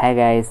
है गाइस,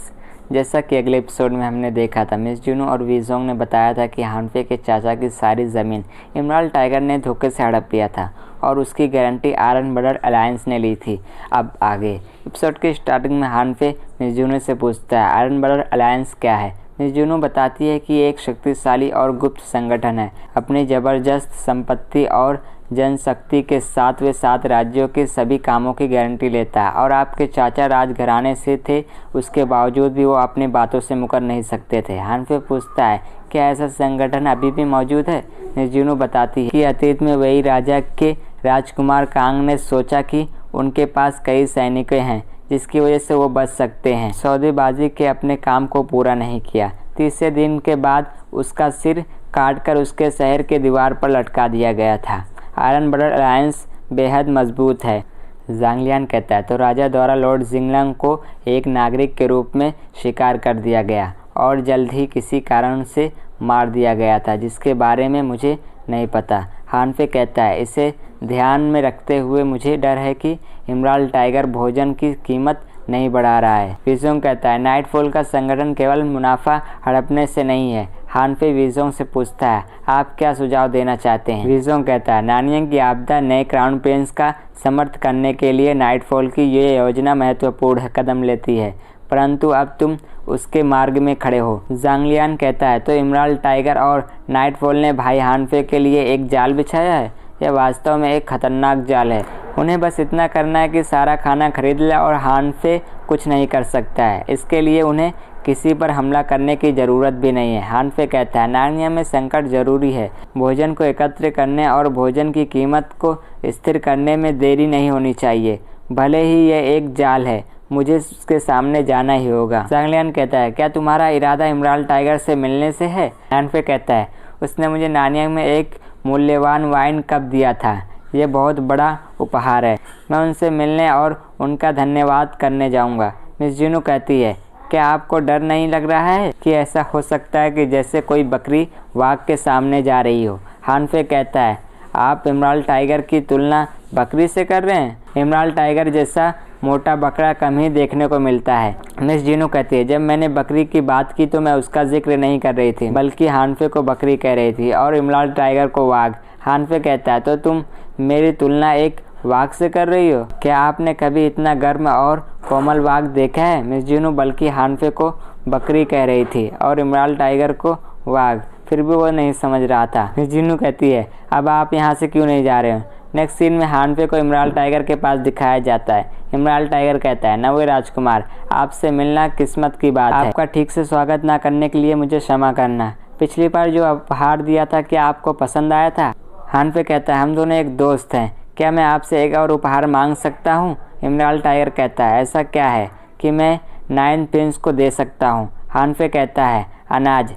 जैसा कि अगले एपिसोड में हमने देखा था, मिस जुनू और वीजोंग ने बताया था कि हानफे के चाचा की सारी ज़मीन इमराल्ड टाइगर ने धोखे से हड़प लिया था और उसकी गारंटी आयरन ब्रदर अलायंस ने ली थी। अब आगे एपिसोड के स्टार्टिंग में हानफे मिस जुनू से पूछता है आयरन ब्रदर अलायंस क्या है। मिस जुनू बताती है कि एक शक्तिशाली और गुप्त संगठन है, अपनी ज़बरदस्त संपत्ति और जनशक्ति के साथ वे 7 राज्यों के सभी कामों की गारंटी लेता है और आपके चाचा राजघराने से थे, उसके बावजूद भी वो अपनी बातों से मुकर नहीं सकते थे। हानफे पूछता है क्या ऐसा संगठन अभी भी मौजूद है। मिस जुनू बताती है कि अतीत में वही राजा के राजकुमार कांग ने सोचा कि उनके पास कई सैनिक हैं जिसकी वजह से वो बच सकते हैं, सौदेबाजी के अपने काम को पूरा नहीं किया। तीसरे दिन के बाद उसका सिर काटकर उसके शहर के दीवार पर लटका दिया गया था। आयरन ब्रदर अलायंस बेहद मजबूत है, ज़ांग लियान कहता है। तो राजा द्वारा लॉर्ड जिंगलंग को एक नागरिक के रूप में स्वीकार कर दिया गया और जल्द ही किसी कारण से मार दिया गया था जिसके बारे में मुझे नहीं पता। हानफे कहता है इसे ध्यान में रखते हुए मुझे डर है कि इमराल्ड टाइगर भोजन की कीमत नहीं बढ़ा रहा है। वीजोंग कहता है नाइटफॉल का संगठन केवल मुनाफा हड़पने से नहीं है। हानफे वीजोंग से पूछता है आप क्या सुझाव देना चाहते हैं। वीजोंग कहता है नानियांग की आपदा नए क्राउन प्रिंस का समर्थन करने के लिए नाइटफॉल की ये योजना महत्वपूर्ण कदम लेती है, परंतु अब तुम उसके मार्ग में खड़े हो। ज़ांग लियान कहता है तो इमराल्ड टाइगर और नाइटफॉल ने भाई हानफे के लिए एक जाल बिछाया है। यह वास्तव में एक खतरनाक जाल है। उन्हें बस इतना करना है कि सारा खाना खरीद ले और हानफे कुछ नहीं कर सकता है। इसके लिए उन्हें किसी पर हमला करने की ज़रूरत भी नहीं है। हानफे कहता है नार्निया में संकट जरूरी है, भोजन को एकत्र करने और भोजन की कीमत को स्थिर करने में देरी नहीं होनी चाहिए। भले ही यह एक जाल है, मुझे उसके सामने जाना ही होगा। ज़ांग लियान कहता है क्या तुम्हारा इरादा इमराल्ड टाइगर से मिलने से है। हानफे कहता है उसने मुझे नानियांग में एक मूल्यवान वाइन कप दिया था, यह बहुत बड़ा उपहार है। मैं उनसे मिलने और उनका धन्यवाद करने जाऊंगा। मिस जुनू कहती है क्या आपको डर नहीं लग रहा है कि ऐसा हो सकता है कि जैसे कोई बकरी वाघ के सामने जा रही हो। हानफे कहता है आप इमराल्ड टाइगर की तुलना बकरी से कर रहे हैं। इमराल्ड टाइगर जैसा मोटा बकरा कम ही देखने को मिलता है। मिस जुनू कहती है जब मैंने बकरी की बात की तो मैं उसका जिक्र नहीं कर रही थी, बल्कि हानफे को बकरी कह रही थी और इमराल्ड टाइगर को वाघ। हानफे कहता है तो तुम मेरी तुलना एक वाघ से कर रही हो। क्या आपने कभी इतना गर्म और कोमल वाघ देखा है। मिस जुनू बल्कि हानफे को बकरी कह रही थी और इमराल्ड टाइगर को वाघ, फिर भी वो नहीं समझ रहा था। मिस जुनू कहती है अब आप यहाँ से क्यों नहीं जा रहे हो। नेक्स्ट सीन में हानफे को इमराल्ड टाइगर के पास दिखाया जाता है। इमराल्ड टाइगर कहता है नवे राजकुमार, आपसे मिलना किस्मत की बात है। आपका ठीक से स्वागत ना करने के लिए मुझे क्षमा करना। पिछली बार जो उपहार दिया था क्या आपको पसंद आया था। हानफे कहता है हम दोनों एक दोस्त हैं, क्या मैं आपसे एक और उपहार मांग सकता हूँ। इमराल्ड टाइगर कहता है ऐसा क्या है कि मैं 9 प्रिंस को दे सकता हूँ। हानफे कहता है अनाज।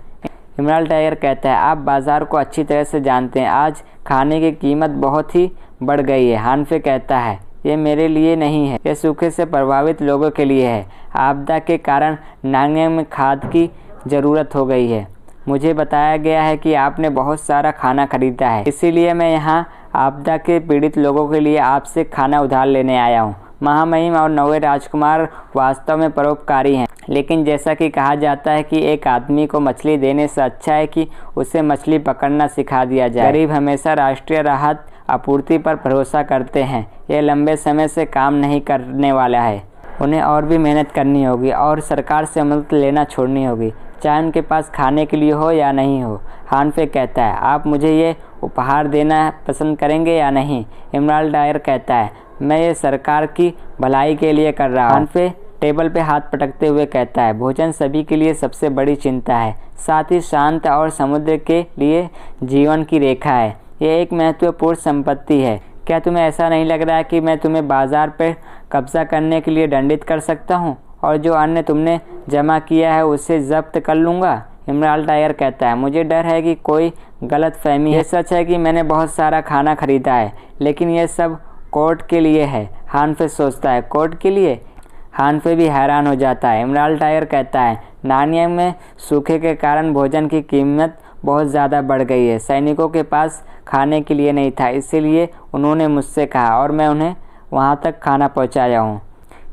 इमराल्ड टाइगर कहता है आप बाज़ार को अच्छी तरह से जानते हैं, आज खाने की कीमत बहुत ही बढ़ गई है। हानफे कहता है ये मेरे लिए नहीं है, यह सूखे से प्रभावित लोगों के लिए है। आपदा के कारण नांगयांग में खाद की ज़रूरत हो गई है। मुझे बताया गया है कि आपने बहुत सारा खाना खरीदा है, इसीलिए मैं यहाँ आपदा के पीड़ित लोगों के लिए आपसे खाना उधार लेने आया हूँ। महामहिम और नवे राजकुमार वास्तव में परोपकारी हैं, लेकिन जैसा कि कहा जाता है कि एक आदमी को मछली देने से अच्छा है कि उसे मछली पकड़ना सिखा दिया जाए। गरीब हमेशा राष्ट्रीय राहत आपूर्ति पर भरोसा करते हैं, यह लंबे समय से काम नहीं करने वाला है। उन्हें और भी मेहनत करनी होगी और सरकार से मदद लेना छोड़नी होगी, चाहे उनके पास खाने के लिए हो या नहीं हो। हानफे कहता है आप मुझे ये उपहार देना पसंद करेंगे या नहीं। इमराल्ड टाइगर कहता है मैं ये सरकार की भलाई के लिए कर रहा हूँ। हानफे टेबल पे हाथ पटकते हुए कहता है भोजन सभी के लिए सबसे बड़ी चिंता है, साथ ही शांत और समुद्र के लिए जीवन की रेखा है। यह एक महत्वपूर्ण संपत्ति है। क्या तुम्हें ऐसा नहीं लग रहा है कि मैं तुम्हें बाजार पर कब्जा करने के लिए दंडित कर सकता हूँ और जो अन्न तुमने जमा किया है उसे जब्त कर लूँगा। इमराल्ड टाइगर कहता है मुझे डर है कि कोई गलत फहमी है। यह सच है कि मैंने बहुत सारा खाना खरीदा है, लेकिन यह सब कोर्ट के लिए है। हानफे सोचता है कोर्ट के लिए। हानफे भी हैरान हो जाता है। इमराल्ड टाइगर कहता है नानियांग में सूखे के कारण भोजन की कीमत बहुत ज़्यादा बढ़ गई है, सैनिकों के पास खाने के लिए नहीं था, इसीलिए उन्होंने मुझसे कहा और मैं उन्हें वहाँ तक खाना पहुँचाया हूँ।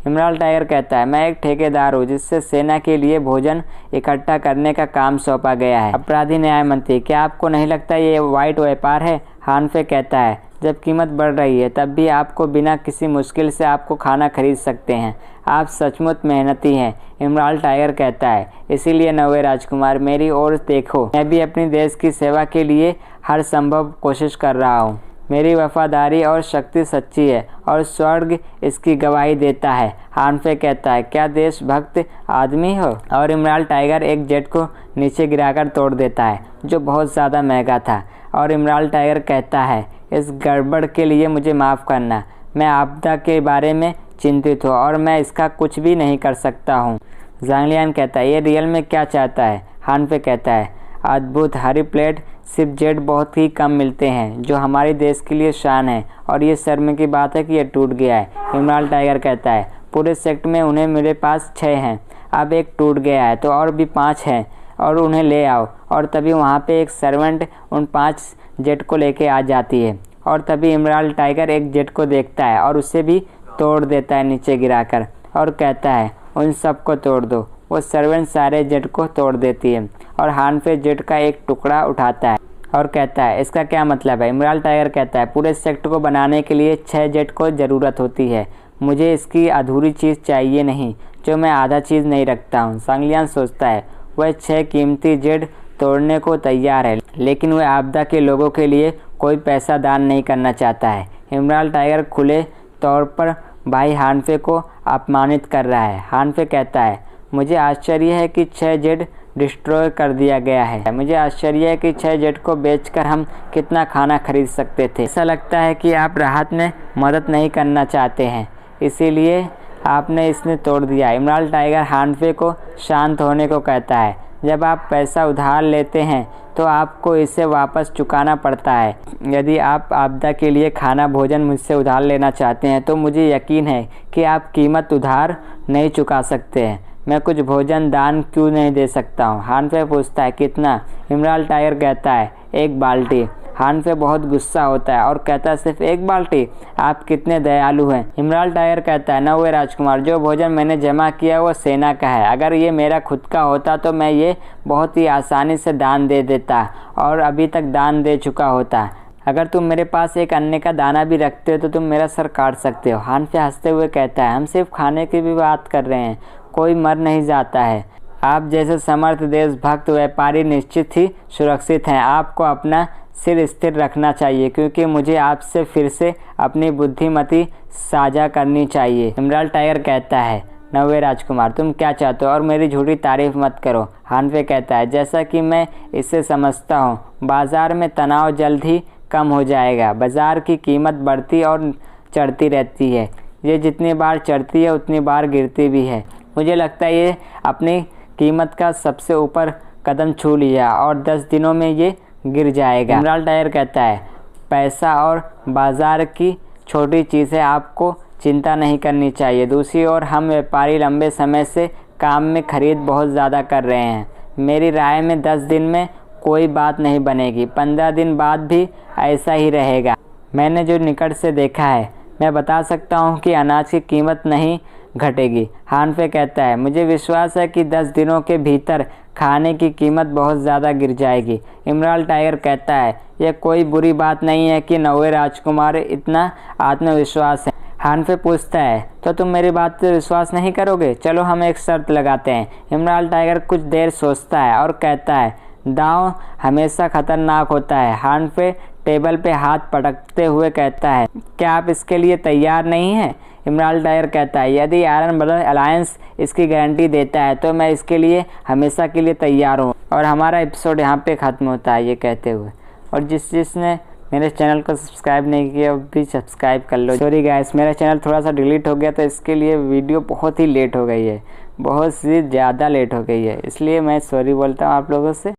इमरान टाइगर कहता है, मैं एक ठेकेदार हूँ जिससे सेना के लिए भोजन इकट्ठा करने का काम सौंपा गया है। अपराधी न्याय मंत्री, क्या आपको नहीं लगता ये वाइट व्यापार है? हानफे कहता है, जब कीमत बढ़ रही है तब भी आपको बिना किसी मुश्किल से आपको खाना खरीद सकते हैं। आप सचमुच मेहनती हैं। इमरान टाइगर कहता है, इसीलिए नवे राजकुमार मेरी ओर देखो, मैं भी अपनी देश की सेवा के लिए हर संभव कोशिश कर रहा हूँ। मेरी वफादारी और शक्ति सच्ची है और स्वर्ग इसकी गवाही देता है। हानफे कहता है, क्या देशभक्त आदमी हो? और इमरान टाइगर एक जेट को नीचे गिराकर तोड़ देता है जो बहुत ज़्यादा महंगा था। और इमरान टाइगर कहता है, इस गड़बड़ के लिए मुझे माफ़ करना। मैं आपदा के बारे में चिंतित हूँ और मैं इसका कुछ भी नहीं कर सकता हूँ। ज़ांग लियान कहता है, ये रियल में क्या चाहता है? हानफे कहता है, अद्भुत हरी प्लेट सिर्फ जेट बहुत ही कम मिलते हैं जो हमारे देश के लिए शान है और ये शर्म की बात है कि ये टूट गया है। इमरान टाइगर कहता है, पूरे सेक्ट में उन्हें मेरे पास 6 हैं, अब एक टूट गया है तो और भी 5 हैं और उन्हें ले आओ। और तभी वहाँ पे एक सर्वेंट उन 5 जेट को लेके आ जाती है और तभी इमरान टाइगर एक जेट को देखता है और उसे भी तोड़ देता है नीचे गिराकर और कहता है, उन सब को तोड़ दो। वो सर्वेंट सारे जेट को तोड़ देती है और हानफे जेट का एक टुकड़ा उठाता है और कहता है, इसका क्या मतलब है? इमरान टाइगर कहता है, पूरे सेक्ट को बनाने के लिए 6 जेट को ज़रूरत होती है। मुझे इसकी अधूरी चीज़ चाहिए नहीं जो मैं आधा चीज़ नहीं रखता हूँ। ज़ांग लियान सोचता है, वह 6 कीमती जेट तोड़ने को तैयार है लेकिन वह आपदा के लोगों के लिए कोई पैसा दान नहीं करना चाहता है। इमरान टाइगर खुले तौर पर भाई हानफे को अपमानित कर रहा है। हानफे कहता है, मुझे आश्चर्य है कि 6 जेट डिस्ट्रॉय कर दिया गया है। मुझे आश्चर्य है कि 6 जेट को बेचकर हम कितना खाना खरीद सकते थे। ऐसा लगता है कि आप राहत में मदद नहीं करना चाहते हैं, इसीलिए आपने इसने तोड़ दिया। इमरान टाइगर हानफे को शांत होने को कहता है, जब आप पैसा उधार लेते हैं तो आपको इसे वापस चुकाना पड़ता है। यदि आप आपदा के लिए खाना भोजन मुझसे उधार लेना चाहते हैं तो मुझे यकीन है कि आप कीमत उधार नहीं चुका सकते हैं। मैं कुछ भोजन दान क्यों नहीं दे सकता हूँ? हानफे पूछता है, कितना? इमरान टाइगर कहता है, 1 बाल्टी। हानफे बहुत गुस्सा होता है और कहता है, सिर्फ 1 बाल्टी? आप कितने दयालु हैं। इमरान टाइगर कहता है, नवे राजकुमार, जो भोजन मैंने जमा किया वो सेना का है। अगर ये मेरा खुद का होता तो मैं ये बहुत ही आसानी से दान दे देता और अभी तक दान दे चुका होता। अगर तुम मेरे पास एक अन्य का दाना भी रखते हो तो तुम मेरा सर काट सकते हो। हानफे हंसते हुए कहता है, हम सिर्फ खाने की भी बात कर रहे हैं, कोई मर नहीं जाता है। आप जैसे समर्थ देशभक्त व्यापारी निश्चित ही सुरक्षित हैं। आपको अपना सिर स्थिर रखना चाहिए क्योंकि मुझे आपसे फिर से अपनी बुद्धिमती साझा करनी चाहिए। इमरान टाइगर कहता है, नवे राजकुमार, तुम क्या चाहते हो और मेरी झूठी तारीफ मत करो। हानफे कहता है, जैसा कि मैं इसे समझता हूँ, बाज़ार में तनाव जल्द ही कम हो जाएगा। बाज़ार की कीमत बढ़ती और चढ़ती रहती है, ये जितनी बार चढ़ती है उतनी बार गिरती भी है। मुझे लगता है ये अपनी कीमत का सबसे ऊपर कदम छू लिया और 10 दिनों में ये गिर जाएगा। इमरान टाइगर कहता है, पैसा और बाज़ार की छोटी चीज़ें आपको चिंता नहीं करनी चाहिए। दूसरी ओर हम व्यापारी लंबे समय से काम में खरीद बहुत ज़्यादा कर रहे हैं। मेरी राय में 10 दिन में कोई बात नहीं बनेगी, 15 दिन बाद भी ऐसा ही रहेगा। मैंने जो निकट से देखा है, मैं बता सकता हूँ कि अनाज की कीमत नहीं घटेगी। हानफे कहता है, मुझे विश्वास है कि 10 दिनों के भीतर खाने की कीमत बहुत ज़्यादा गिर जाएगी। इमरान टाइगर कहता है, यह कोई बुरी बात नहीं है कि नवे राजकुमार इतना आत्मविश्वास है। हानफे पूछता है, तो तुम मेरी बात पर विश्वास नहीं करोगे? चलो हम एक शर्त लगाते हैं। इमरान टाइगर कुछ देर सोचता है और कहता है, दांव हमेशा खतरनाक होता है। हानफे टेबल पे हाथ पटकते हुए कहता है, क्या आप इसके लिए तैयार नहीं हैं? इमरान टाइगर कहता है, यदि आयरन ब्लड अलायंस इसकी गारंटी देता है तो मैं इसके लिए हमेशा के लिए तैयार हूँ। और हमारा एपिसोड यहाँ पे ख़त्म होता है ये कहते हुए। और जिसने मेरे चैनल को सब्सक्राइब नहीं किया भी सब्सक्राइब कर लो। सॉरी गाइस, मेरा चैनल थोड़ा सा डिलीट हो गया तो इसके लिए वीडियो बहुत ही लेट हो गई है, बहुत सी ज़्यादा लेट हो गई है, इसलिए मैं सॉरी बोलता हूँ आप लोगों से।